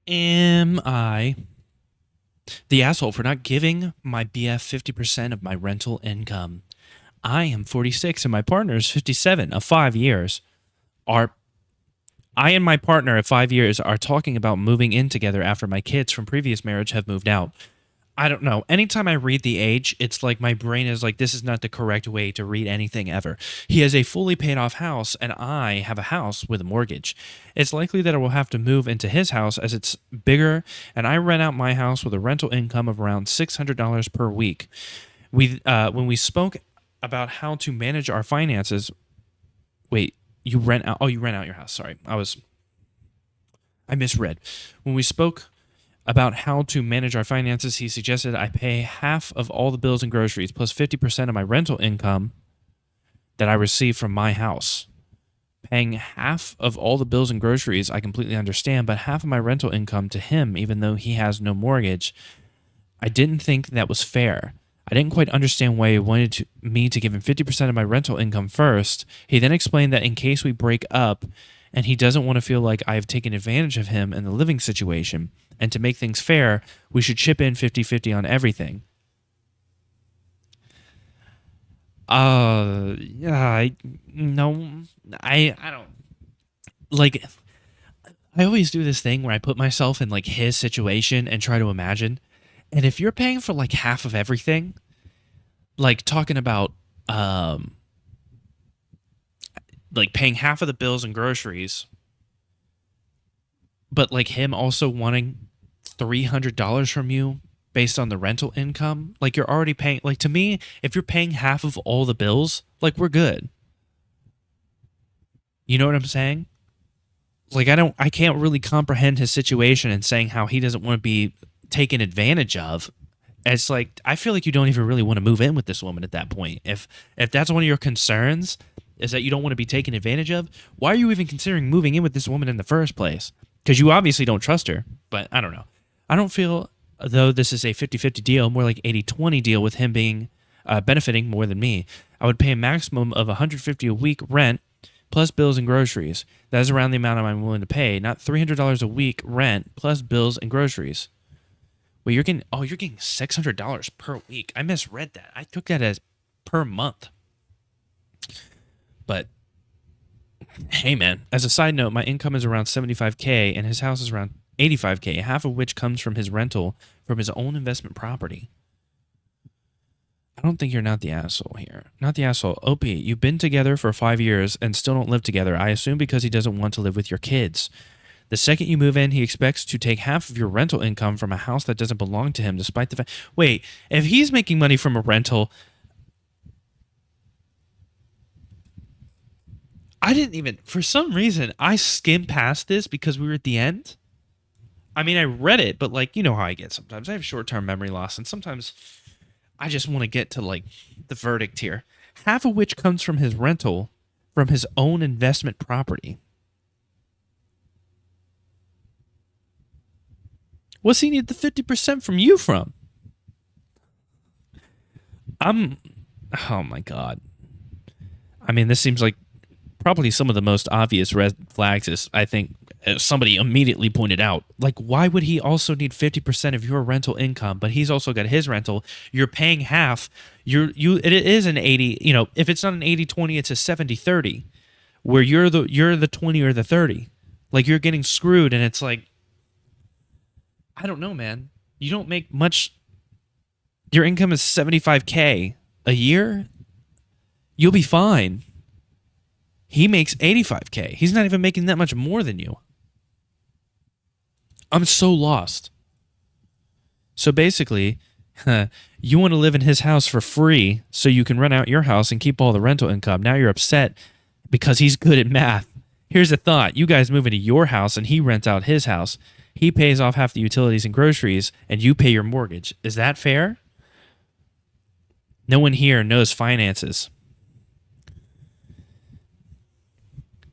Am I the asshole for not giving my BF 50% of my rental income? I am 46 and my partner is 57 of 5 years. Our I and my partner of 5 years are talking about moving in together after my kids from previous marriage have moved out. I don't know. Anytime I read the age, it's like my brain is like, this is not the correct way to read anything ever. He has a fully paid off house, and I have a house with a mortgage. It's likely that I will have to move into his house as it's bigger, and I rent out my house with a rental income of around $600 per week. When we spoke about how to manage our finances, wait, you rent out? Oh, you rent out your house. Sorry, I misread. When we spoke about how to manage our finances, he suggested I pay half of all the bills and groceries plus 50% of my rental income that I receive from my house. Paying half of all the bills and groceries, I completely understand, but half of my rental income to him, even though he has no mortgage, I didn't think that was fair. I didn't quite understand why he wanted me to give him 50% of my rental income first. He then explained that in case we break up and he doesn't want to feel like I have taken advantage of him in the living situation, and to make things fair, we should chip in 50-50 on everything. Yeah, no, I don't like. I always do this thing where I put myself in like his situation and try to imagine. And if you're paying for like half of everything, like talking about like paying half of the bills and groceries, but like him also wanting $300 from you based on the rental income, like you're already paying. Like to me, if you're paying half of all the bills, like we're good. You know what I'm saying? Like I can't really comprehend his situation and saying how he doesn't want to be taken advantage of. It's like I feel like you don't even really want to move in with this woman at that point. If that's one of your concerns is that you don't want to be taken advantage of, why are you even considering moving in with this woman in the first place? Because you obviously don't trust her. But I don't know. I don't feel though this is a 50-50 deal, more like 80-20 deal with him being benefiting more than me. I would pay a maximum of 150 a week rent plus bills and groceries. That is around the amount I'm willing to pay, not $300 a week rent plus bills and groceries. Well, you're getting $600 per week. I misread that. I took that as per month. But hey, man, as a side note, my income is around 75K and his house is around 85K, half of which comes from his rental from his own investment property. I don't think you're not the asshole here. Not the asshole. OP, you've been together for 5 years and still don't live together. I assume because he doesn't want to live with your kids. The second you move in, he expects to take half of your rental income from a house that doesn't belong to him, despite the fact. Wait, if he's making money from a rental, I didn't even. For some reason, I skimmed past this because we were at the end. I mean, I read it, but like, you know how I get sometimes. I have short term memory loss, and sometimes I just want to get to like the verdict here. Half of which comes from his rental from his own investment property. What's he need the 50% from you from? I'm. Oh my God. I mean, this seems like probably some of the most obvious red flags is, I think, somebody immediately pointed out. Like, why would he also need 50% of your rental income, but he's also got his rental? You're paying half. It is an 80, if it's not an 80-20, it's a 70-30, where you're the 20 or the 30. Like, you're getting screwed, and it's like, I don't know, man. You don't make much. Your income is 75K a year. You'll be fine. He makes 85K. He's not even making that much more than you. I'm so lost. So basically, you want to live in his house for free so you can rent out your house and keep all the rental income. Now you're upset because he's good at math. Here's a thought. You guys move into your house and he rents out his house. He pays off half the utilities and groceries and you pay your mortgage. Is that fair? No one here knows finances.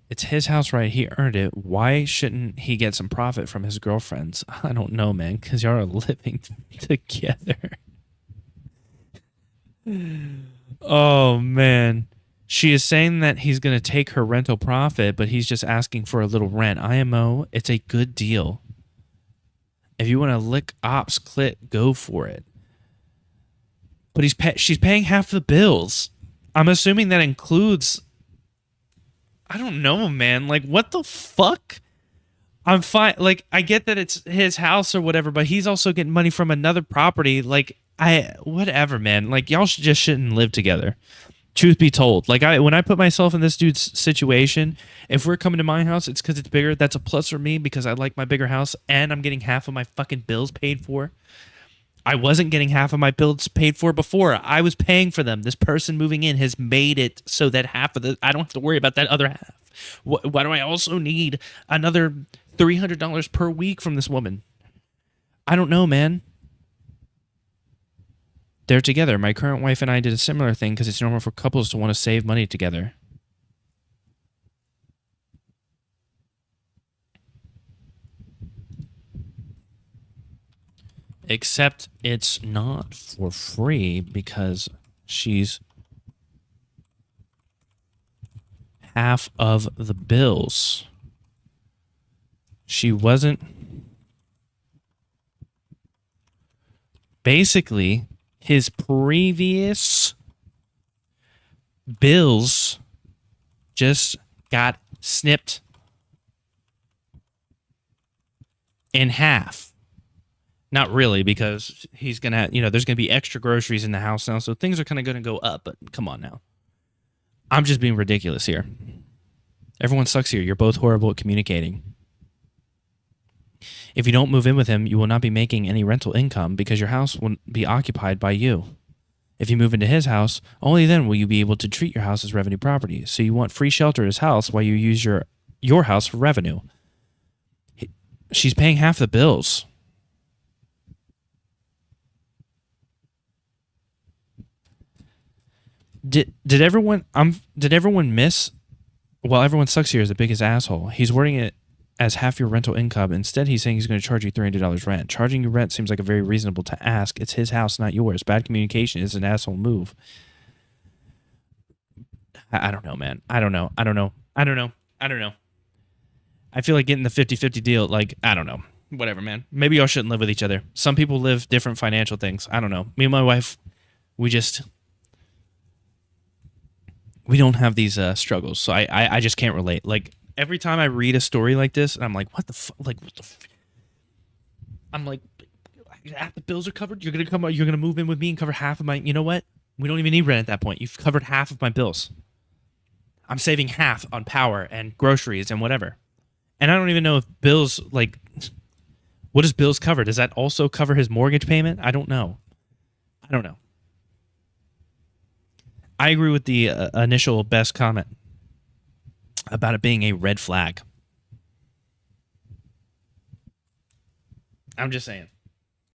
It's his house, right? He earned it. Why shouldn't he get some profit from his girlfriends? I don't know, man, because y'all are living together. Oh, man. She is saying that he's going to take her rental profit, but he's just asking for a little rent. IMO, it's a good deal. If you want to lick ops clit, go for it. But she's paying half the bills. I'm assuming that includes. I don't know, man. Like, what the fuck? I'm fine. Like, I get that it's his house or whatever, but he's also getting money from another property. Like, whatever, man. Like, y'all just shouldn't live together. Truth be told, like, when I put myself in this dude's situation, if we're coming to my house, it's because it's bigger. That's a plus for me because I like my bigger house and I'm getting half of my fucking bills paid for. I wasn't getting half of my bills paid for before. I was paying for them. This person moving in has made it so that half of the I don't have to worry about that other half. Why do I also need another $300 per week from this woman? I don't know, man. They're together. My current wife and I did a similar thing because it's normal for couples to want to save money together. Except it's not for free because she's half of the bills. She wasn't. Basically, his previous bills just got snipped in half. Not really, because he's going to, there's going to be extra groceries in the house now, so things are kind of going to go up, but come on now. I'm just being ridiculous here. Everyone sucks here. You're both horrible at communicating. If you don't move in with him, you will not be making any rental income because your house will be occupied by you. If you move into his house, only then will you be able to treat your house as revenue property. So you want free shelter at his house while you use your house for revenue. She's paying half the bills. Did everyone miss? Well, everyone sucks here is the biggest asshole. He's wording it as half your rental income. Instead, he's saying he's going to charge you $300 rent. Charging you rent seems like a very reasonable to ask. It's his house, not yours. Bad communication is an asshole move. I don't know, man. I don't know. I feel like getting the 50-50 deal, like, I don't know. Whatever, man. Maybe y'all shouldn't live with each other. Some people live different financial things. I don't know. Me and my wife, we don't have these struggles, so I just can't relate. Like, every time I read a story like this, and I'm like, what the fuck? Like, what the I'm like, half the bills are covered? You're gonna move in with me and cover half of my, you know what? We don't even need rent at that point. You've covered half of my bills. I'm saving half on power and groceries and whatever. And I don't even know if bills, like, what does bills cover? Does that also cover his mortgage payment? I don't know. I agree with the initial best comment about it being a red flag. I'm just saying.